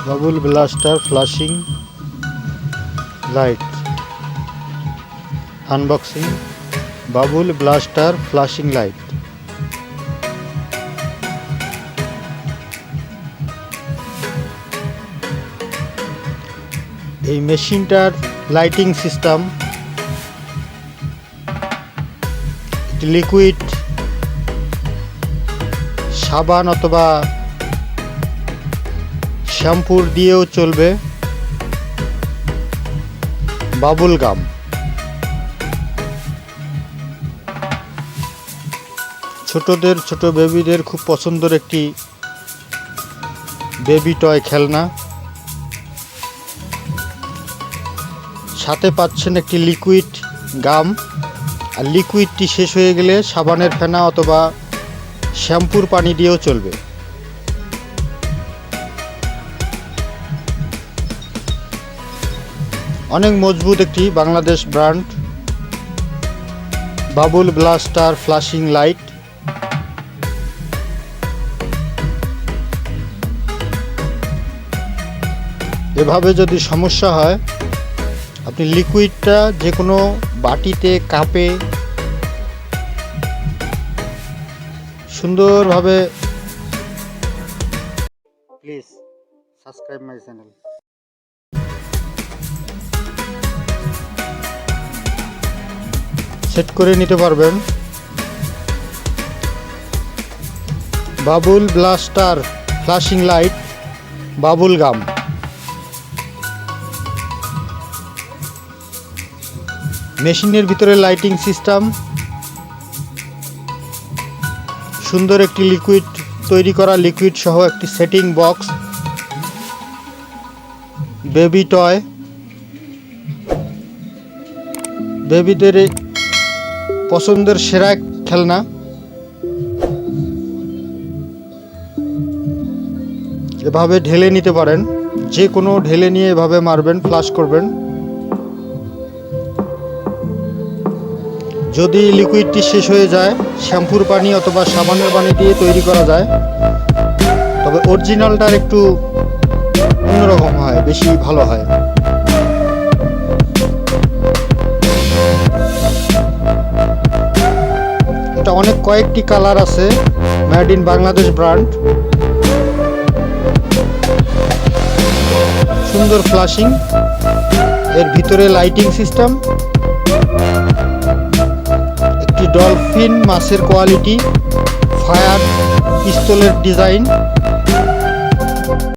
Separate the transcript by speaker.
Speaker 1: Babul blaster flashing light unboxing. Babul blaster flashing light. এই মেশিনটার lighting system liquid সাবান অথবা শ্যাম্পুর দিয়েও চলবে। বাবুল গাম, ছোট বেবিদের খুব পছন্দের একটি বেবি টয় খেলনা। সাথে পাচ্ছেন একটি লিকুইড গাম, আর লিকুইডটি শেষ হয়ে গেলে সাবানের ফেনা অথবা শ্যাম্পুর পানি দিয়েও চলবে। অনেক মজবুত একটি Bangladesh brand Babul blaster flashing light. এভাবে যদি সমস্যা হয়, আপনি লিকুইডটা যে কোনো বাটিতে কাপে সুন্দরভাবে, please subscribe my channel, set করে নিতে পারবেন। Bubble blaster flashing light bubble gum. মেশিনের ভিতরে লাইটিং সিস্টেম, সুন্দর একটি লিকুইড তৈরি করা লিকুইড সহ একটি সেটিং বক্স, বেবি টয়, বেবিদের পছন্দের সেরা খেলনা। এভাবে ঢেলে নিতে পারেন, যে কোনো ঢেলে নিয়ে এভাবে মারবেন, ফ্লাশ করবেন। যদি লিকুইডটি শেষ হয়ে যায়, শ্যাম্পুর পানি অথবা সাবানের পানি দিয়ে তৈরি করা যায়, তবে অরিজিনালটার একটু অন্যরকম হয়, বেশি ভালো হয়। এটা অনেক কয়েকটি কালার আছে, মেড ইন বাংলাদেশ ব্র্যান্ড। সুন্দর ফ্লাশিং, এর ভিতরে লাইটিং সিস্টেম, একটি ডলফিন মাছের কোয়ালিটি, ফায়ার পিস্তলের ডিজাইন,